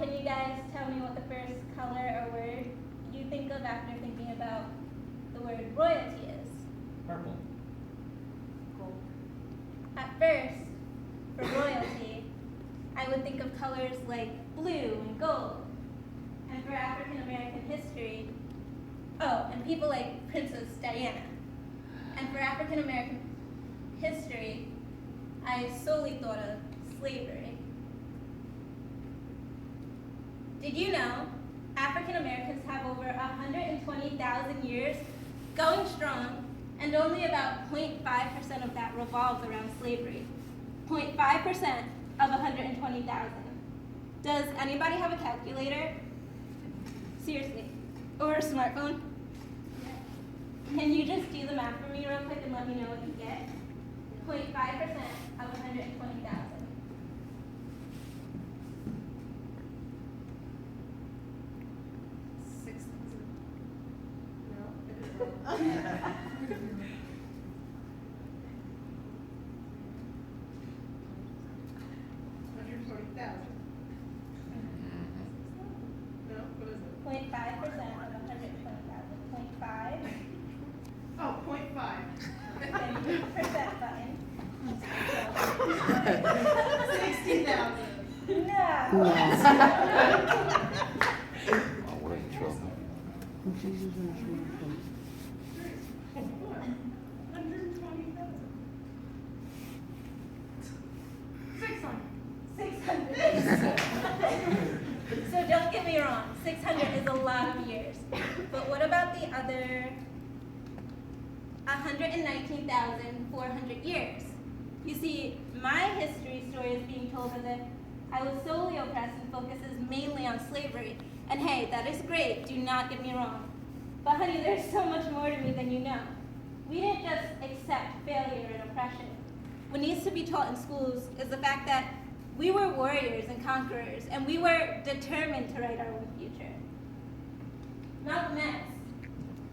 can you guys tell me what the first color or word you think of after thinking about the word royalty is? Purple. Gold. At first, for royalty, I would think of colors like blue and gold. And for African American history, oh, and people like Princess Diana. And for African American history, I solely thought of slavery. Did you know African Americans have over 120,000 years going strong, and only about 0.5% of that revolves around slavery? 0.5% of 120,000. Does anybody have a calculator? Seriously. Or a smartphone? Can you just do the math for me real quick and let me know what you get? 0.5% of 120,000. No, what is it? 0.5% of 120,000. 0.5. Oh, 0.5. Then you percent button. 60,000. No. Oh, we're in trouble. 120,000. 600. 600. So don't get me wrong, 600 is a lot of years. But what about the other 119,400 years? You see, my history story is being told as if I was solely oppressed and focuses mainly on slavery. And hey, that is great, do not get me wrong. But honey, there's so much more to me than you know. We didn't just accept failure and oppression. What needs to be taught in schools is the fact that we were warriors and conquerors, and we were determined to write our own future. Malcolm X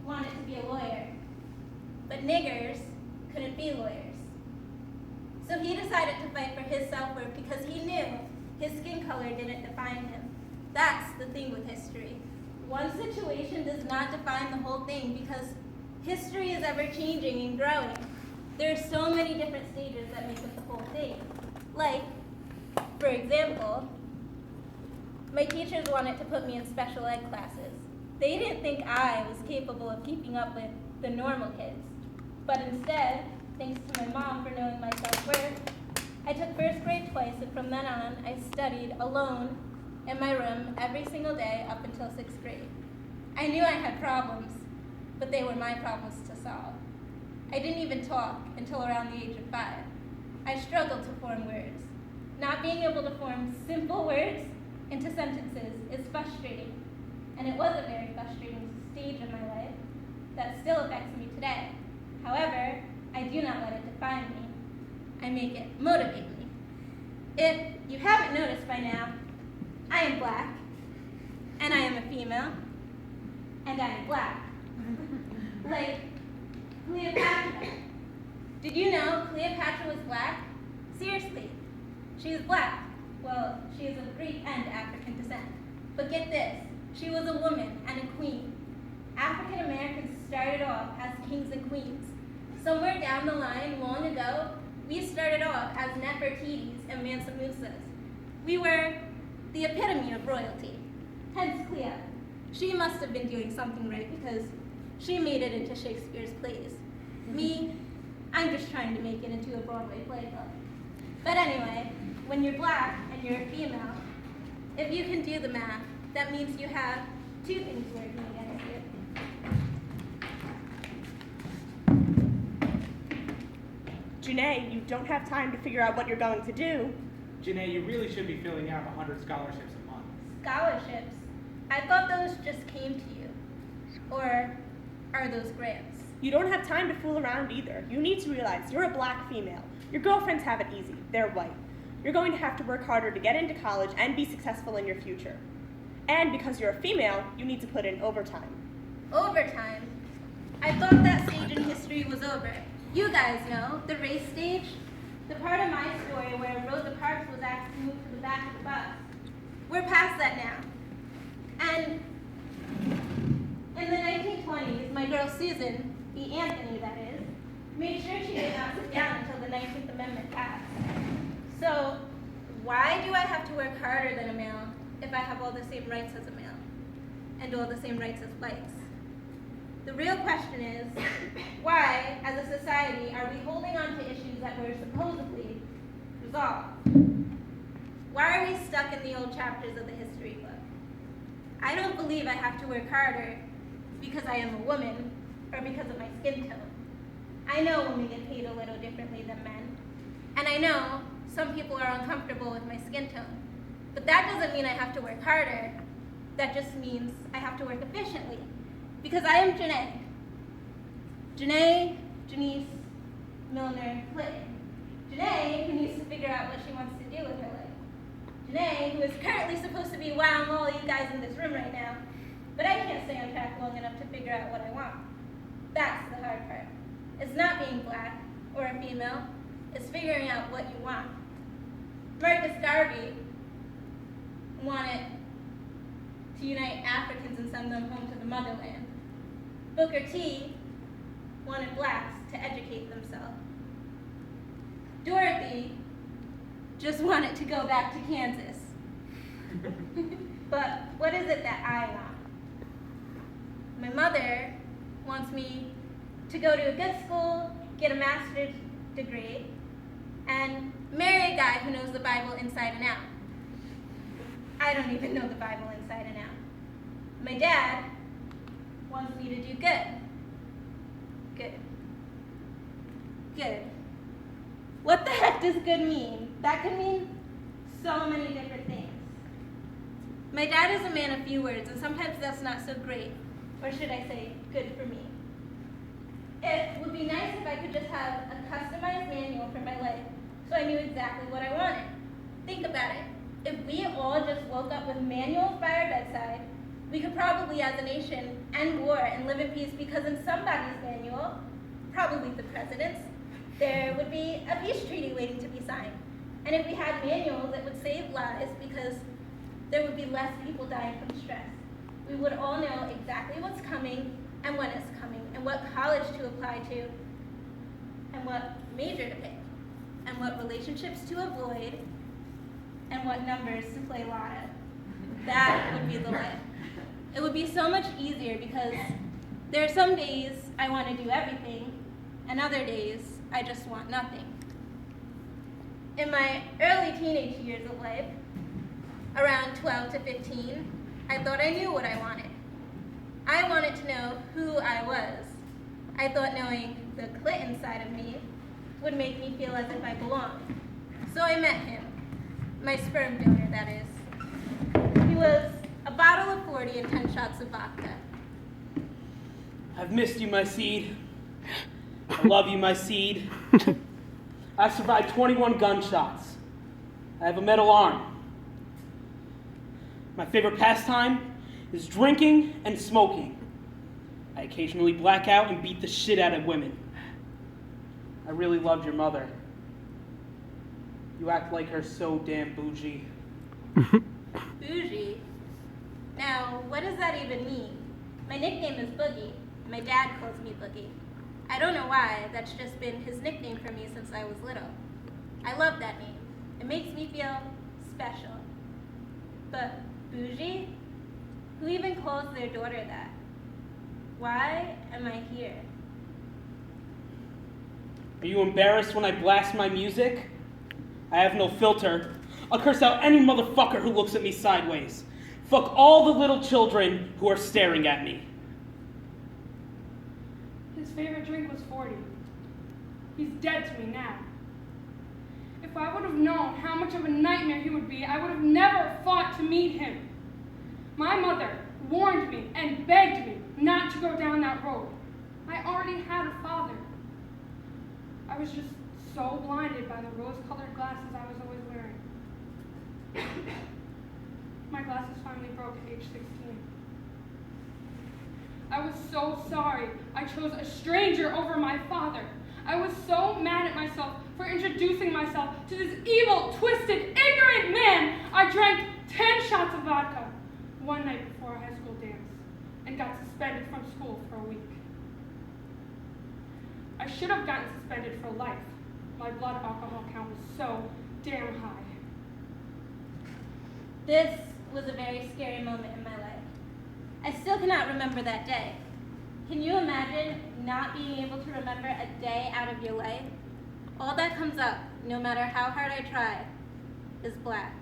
wanted to be a lawyer, but niggers couldn't be lawyers. So he decided to fight for his self-worth because he knew his skin color didn't define him. That's the thing with history. One situation does not define the whole thing because history is ever changing and growing. There are so many different stages that make up the whole thing. Like, for example, my teachers wanted to put me in special ed classes. They didn't think I was capable of keeping up with the normal kids. But instead, thanks to my mom for knowing my self-worth, I took first grade twice, and from then on, I studied alone in my room every single day up until sixth grade. I knew I had problems, but they were my problems to solve. I didn't even talk until around the age of 5. I struggled to form words. Not being able to form simple words into sentences is frustrating, and it was a very frustrating stage of my life that still affects me today. However, I do not let it define me. I make it motivate me. If you haven't noticed by now, I am black, and I am a female, and I am black. Like Cleopatra. Did you know Cleopatra was black? Seriously, she is black. Well, she is of Greek and African descent. But get this, she was a woman and a queen. African Americans started off as kings and queens. Somewhere down the line, long ago, we started off as Nefertitis and Mansa Musas. We were the epitome of royalty. Hence Cleo. She must have been doing something right because she made it into Shakespeare's plays. Me, I'm just trying to make it into a Broadway play though. But anyway, when you're black and you're a female, if you can do the math, that means you have two things working against you. Jeanne, you don't have time to figure out what you're going to do. Jeanne, you really should be filling out 100 scholarships a month. Scholarships? I thought those just came to you. Or are those grants? You don't have time to fool around either. You need to realize you're a black female. Your girlfriends have it easy. They're white. You're going to have to work harder to get into college and be successful in your future. And because you're a female, you need to put in overtime. Overtime? I thought that stage in history was over. You guys know, the race stage. The part of my story where Rosa Parks was asked to move to the back of the bus. We're past that now. And in the 1920s, my girl Susan, B. Anthony that is, made sure she did not sit down until the 19th Amendment passed. So why do I have to work harder than a male if I have all the same rights as a male and all the same rights as whites? The real question is, why, as a society, are we holding on to issues that were supposedly resolved? Why are we stuck in the old chapters of the history book? I don't believe I have to work harder because I am a woman or because of my skin tone. I know women get paid a little differently than men, and I know some people are uncomfortable with my skin tone. But that doesn't mean I have to work harder. That just means I have to work efficiently. Because I am Jeanne. Jeanne, Janice, Milner, Clinton. Jeanne who needs to figure out what she wants to do with her life. Jeanne who is currently supposed to be wowing all you guys in this room right now, but I can't stay on track long enough to figure out what I want. That's the hard part. It's not being black or a female, it's figuring out what you want. Marcus Garvey wanted to unite Africans and send them home to the motherland. Booker T wanted blacks to educate themselves. Dorothy just wanted to go back to Kansas. But what is it that I want? My mother wants me to go to a good school, get a master's degree, and marry a guy who knows the Bible inside and out. I don't even know the Bible inside and out. My dad wants me to do good. Good. Good. What the heck does good mean? That could mean so many different things. My dad is a man of few words, and sometimes that's not so great. Or should I say, good for me. It would be nice if I could just have a customized manual for my life so I knew exactly what I wanted. Think about it. If we all just woke up with manuals by our bedside, we could probably, as a nation, end war and live in peace because in somebody's manual, probably the president's, there would be a peace treaty waiting to be signed. And if we had manuals, it would save lives because there would be less people dying from stress. We would all know exactly what's coming and when it's coming and what college to apply to and what major to pick and what relationships to avoid and what numbers to play lotto. That would be the life. It would be so much easier because there are some days I want to do everything and other days I just want nothing. In my early teenage years of life, around 12 to 15, I thought I knew what I wanted. I wanted to know who I was. I thought knowing the Clinton side of me would make me feel as if I belonged. So I met him, my sperm donor, that is. He was a bottle of 40 and 10 shots of vodka. I've missed you, my seed. I love you, my seed. I survived 21 gunshots. I have a metal arm. My favorite pastime is drinking and smoking. I occasionally black out and beat the shit out of women. I really loved your mother. You act like her so damn bougie. Bougie? Now, what does that even mean? My nickname is Boogie. My dad calls me Boogie. I don't know why, that's just been his nickname for me since I was little. I love that name. It makes me feel special. But bougie? Who even calls their daughter that? Why am I here? Are you embarrassed when I blast my music? I have no filter. I'll curse out any motherfucker who looks at me sideways. Fuck all the little children who are staring at me. His favorite drink was 40. He's dead to me now. If I would have known how much of a nightmare he would be, I would have never fought to meet him. My mother warned me and begged me not to go down that road. I already had a father. I was just so blinded by the rose-colored glasses I was always wearing. My glasses finally broke at age 16. I was so sorry I chose a stranger over my father. I was so mad at myself for introducing myself to this evil, twisted, ignorant man. I drank 10 shots of vodka one night before a high school dance and got suspended from school for a week. I should have gotten suspended for life. My blood alcohol count was so damn high. This was a very scary moment in my life. I still cannot remember that day. Can you imagine not being able to remember a day out of your life? All that comes up, no matter how hard I try, is black.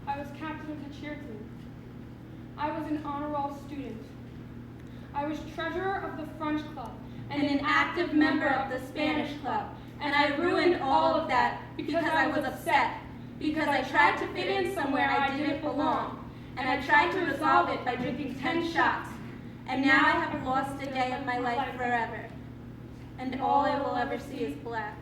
I was captain of the cheer team. I was an honor roll student. I was treasurer of the French club And an active member of the Spanish club. And I ruined all of that because I was upset. Because I tried to fit in somewhere I didn't belong. And I tried to resolve it by drinking 10 shots. And now I have lost a day of my life forever. And all I will ever see is black.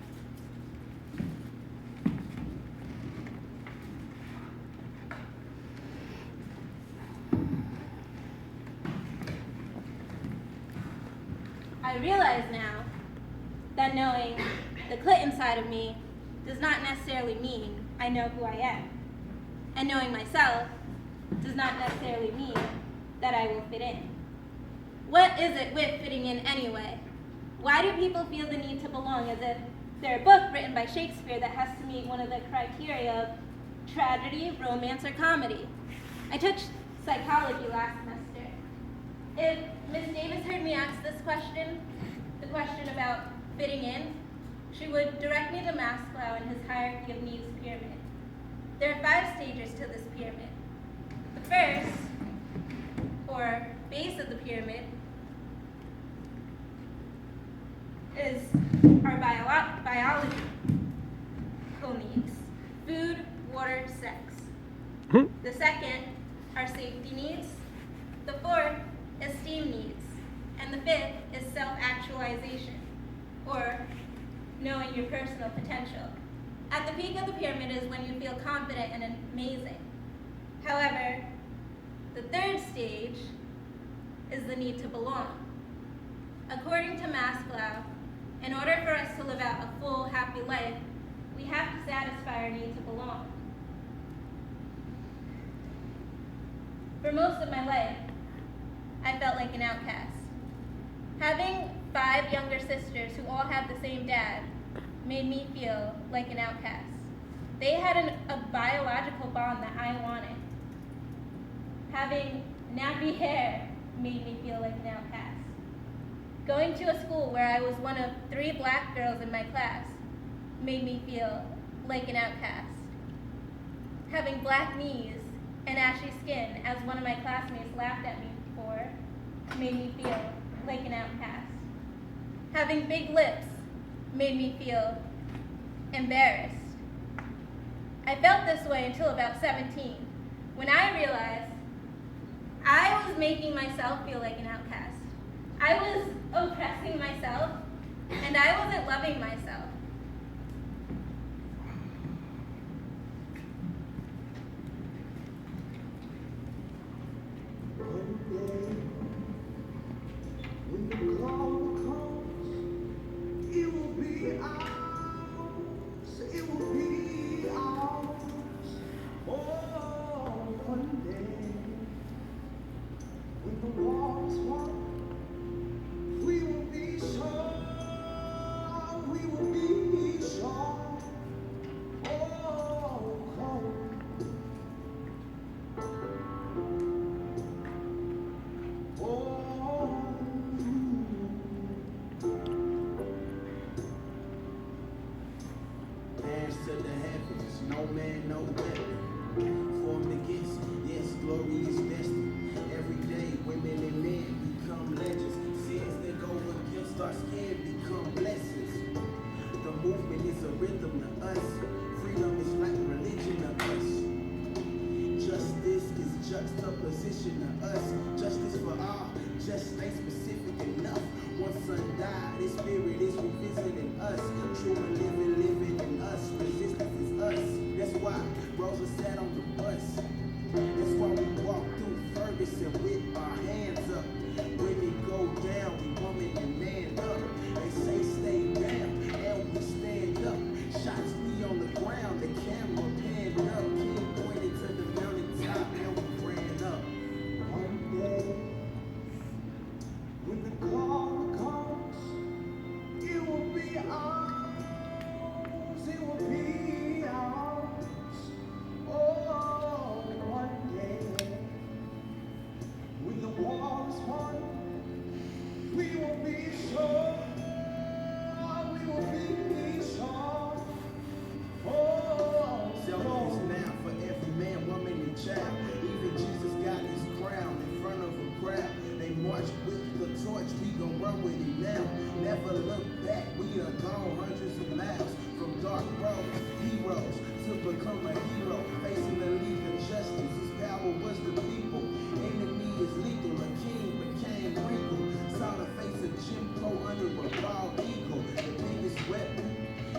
I realize now that knowing the clit inside of me does not necessarily mean I know who I am. And knowing myself does not necessarily mean that I will fit in. What is it with fitting in anyway? Why do people feel the need to belong as if they're a book written by Shakespeare that has to meet one of the criteria of tragedy, romance, or comedy? I took psychology last semester. If Miss Davis heard me ask this question, the question about fitting in, she would direct me to Maslow and his hierarchy of needs pyramid. There are 5 stages to this pyramid. The first, or base of the pyramid, is our biological needs: food, water, sex. The second are safety needs. The fourth, esteem needs. And the fifth is self-actualization, or knowing your personal potential. At the peak of the pyramid is when you feel confident and amazing. However, the third stage is the need to belong. According to Maslow, in order for us to live out a full, happy life, we have to satisfy our need to belong. For most of my life, I felt like an outcast. Having 5 younger sisters who all had the same dad made me feel like an outcast. They had a biological bond that I wanted. Having nappy hair made me feel like an outcast. Going to a school where I was one of 3 black girls in my class made me feel like an outcast. Having black knees and ashy skin, as one of my classmates laughed at me for, made me feel like an outcast. Having big lips made me feel embarrassed. I felt this way until about 17, when I realized I was making myself feel like an outcast. I was oppressing myself, and I wasn't loving myself. We will be so, we will be back. We are gone hundreds of miles from dark road heroes to become a hero. Facing the league of justice, his power was the people. Enemy is legal, a king became regal. Saw the face of Jim Crow under a bald eagle. The biggest weapon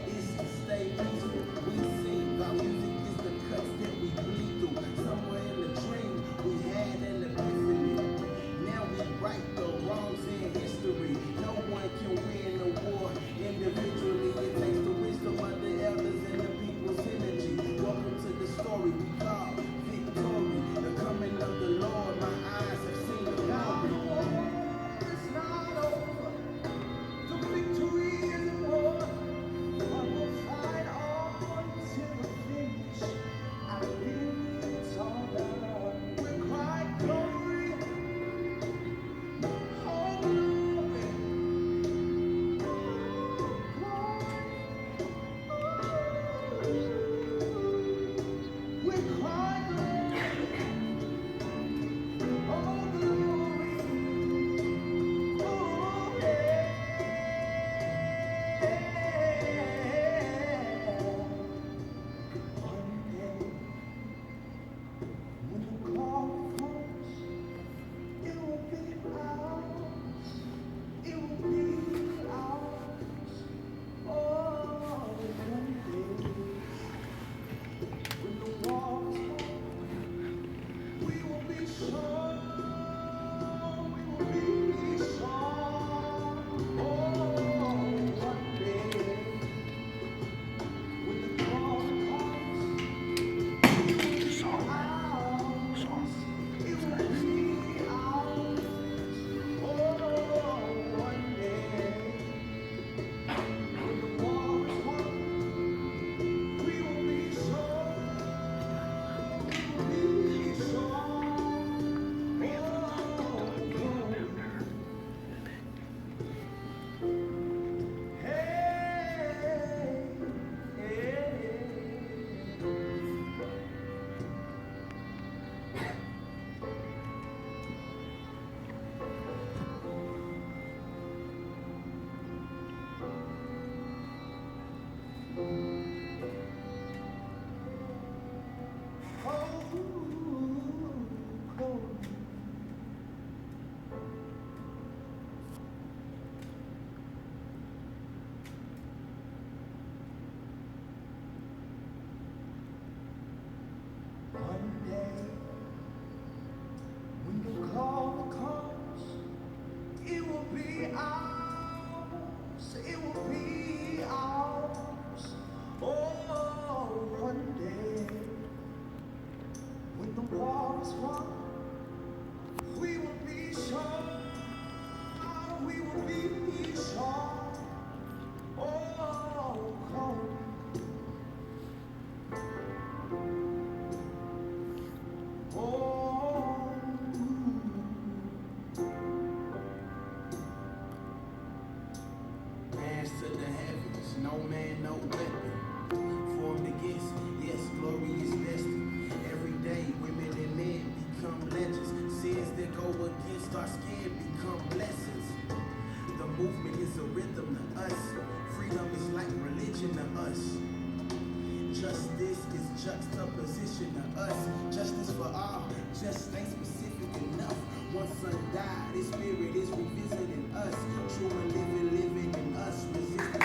is to stay peaceful. We sing, our music is the cuts that we bleed through. Somewhere in the dream, we had an epiphany. Now we right the wrongs in history. No one can win a war individually. It takes the wisdom of the elders and the people's energy. Welcome to the story we call victory. The coming of the Lord, my eyes have seen the glory. It's not over. The victory isn't won. I will fight on till the finish. I believe it's all done. We're quite glory. Oh, glory. We're quite glory. Oh, glory. Oh, yeah. One day, when the call comes, it will be ours. It will be ours. Oh, one day, when the walls fall, we will be strong. We will be strong. Oh, one day, when the call comes, it will be ours. It will be ours. Oh, one day, when the war is won, we will be strong. We will be strong. One day, when the call comes, it will be ours. It will be ours. Oh, one day, when the war is won, we will be strong. We will be strong. Oh, come. Oh, hands to the heavens, no man, no weapon. Formed against, yes, glory is destined. Every day, women and men become legends. Sins that go against our skin become blessings. The movement is a rhythm to us. Freedom is like religion to us. Justice is juxtaposition to us. Justice for all, just ain't specific enough. One son died, his spirit is revisiting us. True and living in us, resisting